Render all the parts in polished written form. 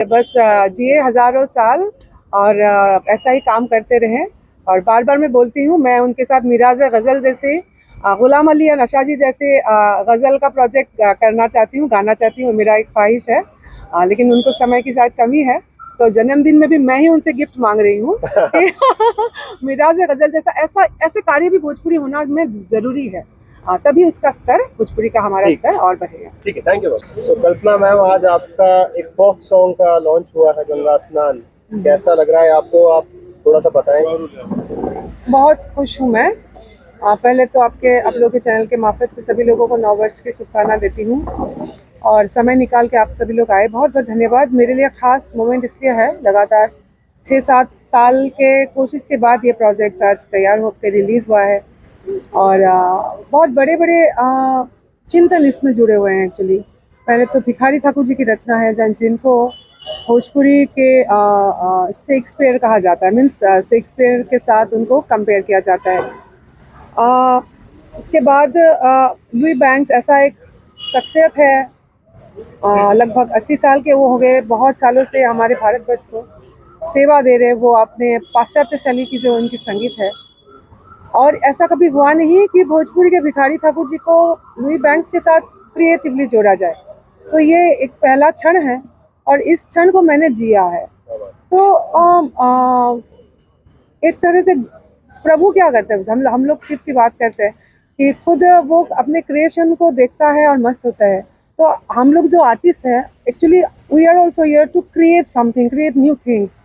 बस जिए हजारों साल और ऐसा ही काम करते रहें। और बार बार मैं बोलती हूँ, मैं उनके साथ मिराज गज़ल जैसे, गुलाम अली नशा जी जैसे गज़ल का प्रोजेक्ट करना चाहती हूँ, गाना चाहती हूँ, मेरा एक ख्वाहिश है। लेकिन उनको समय की शायद कमी है, तो जन्मदिन में भी मैं ही उनसे गिफ्ट मांग रही हूँ कि मिराज गज़ल जैसा ऐसे कार्य भी भोजपुरी होना में जरूरी है। तभी उसका स्तर, भोजपुरी का हमारा स्तर और बढ़ेगा। ठीक है, थैंक यू। तो कल्पना मैम, आज आपका एक फोक सॉन्ग का लॉन्च हुआ है, गंगा स्नान। कैसा लग रहा है आपको? आप थोड़ा सा बताएं। बहुत खुश हूँ मैं। पहले तो आप लोगों के चैनल के मार्फत से सभी लोगों को नव वर्ष की शुभकामना देती हूँ, और समय निकाल के आप सभी लोग आए, बहुत बहुत धन्यवाद। मेरे लिए ख़ास मोमेंट इसलिए है, लगातार 6-7 साल के कोशिश के बाद ये प्रोजेक्ट आज तैयार होकर रिलीज़ हुआ है, और बहुत बड़े बड़े चिंतन इसमें जुड़े हुए हैं। एक्चुअली पहले तो भिखारी ठाकुर जी की रचना है, जिनको भोजपुरी के शेक्सपियर कहा जाता है, मीन्स शेक्सपियर के साथ उनको कंपेयर किया जाता है। उसके बाद लुई बैंक्स ऐसा एक शख्सियत है, लगभग 80 साल के वो हो गए, बहुत सालों से हमारे भारतवर्ष को सेवा दे रहे। वो अपने पाश्चात्य शैली की जो उनकी संगीत है, और ऐसा कभी हुआ नहीं कि भोजपुरी के भिखारी ठाकुर जी को लुई बैंक्स के साथ क्रिएटिवली जोड़ा जाए। तो ये एक पहला क्षण है, और इस क्षण को मैंने जिया है। तो एक तरह से प्रभु क्या करते हैं, हम लोग शिव की बात करते हैं कि खुद वो अपने क्रिएशन को देखता है और मस्त होता है। तो हम लोग जो आर्टिस्ट हैं, actually we are also here to create something, create new things.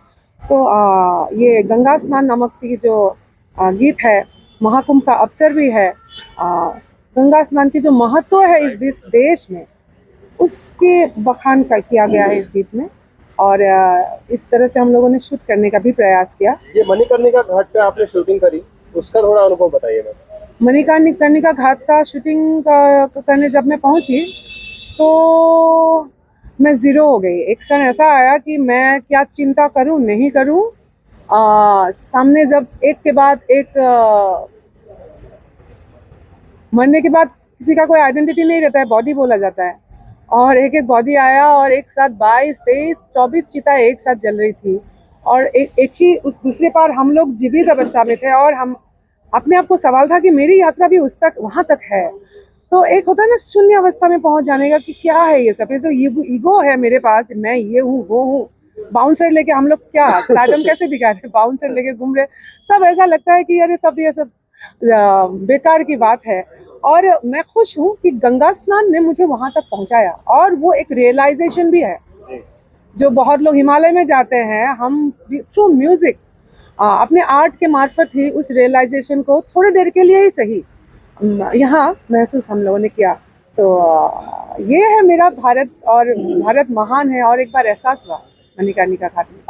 तो ये गंगा स्नान नामक की जो गीत है, महाकुंभ का अवसर भी है। गंगा स्नान की जो महत्व है इस देश में, उसके बखान किया गया है इस गीत में, और इस तरह से हम लोगों ने शूट करने का भी प्रयास किया। ये मणिकर्णिका घाट पे आपने शूटिंग करी, उसका थोड़ा अनुभव बताइए मैम। मणिकर्णिका घाट का शूटिंग करने जब मैं पहुंची, तो मैं ज़ीरो हो गई। एक क्षण ऐसा आया कि मैं क्या चिंता करूं, नहीं करूं। सामने जब एक के बाद एक मरने के बाद किसी का कोई आइडेंटिटी नहीं रहता है, बॉडी बोला जाता है, और एक एक बॉडी आया, और एक साथ 22, 23, 24 चिता एक साथ जल रही थी, और एक ही उस दूसरे पार हम लोग जीवित अवस्था में थे, और हम अपने आप को सवाल था कि मेरी यात्रा भी उस तक, वहां तक है। तो एक होता है ना शून्य अवस्था में पहुंच जाने का, कि क्या है ये सब, ये जो ईगो है मेरे पास, मैं ये हूँ वो हूँ। बाउंसर लेके हम लोग क्या स्टार्टम कैसे दिखा रहे, बाउंसर लेके घूम रहे, सब ऐसा लगता है कि अरे सब ये सब बेकार की बात है। और मैं खुश हूँ कि गंगा स्नान ने मुझे वहां तक पहुंचाया, और वो एक रियलाइजेशन भी है। जो बहुत लोग हिमालय में जाते हैं, हम थ्रू म्यूजिक अपने आर्ट के मार्फत ही उस रियलाइजेशन को थोड़ी देर के लिए ही सही यहाँ महसूस हम लोगों ने किया। तो ये है मेरा भारत, और भारत महान है, और एक बार एहसास हुआ मणिकर्णिका घाट में।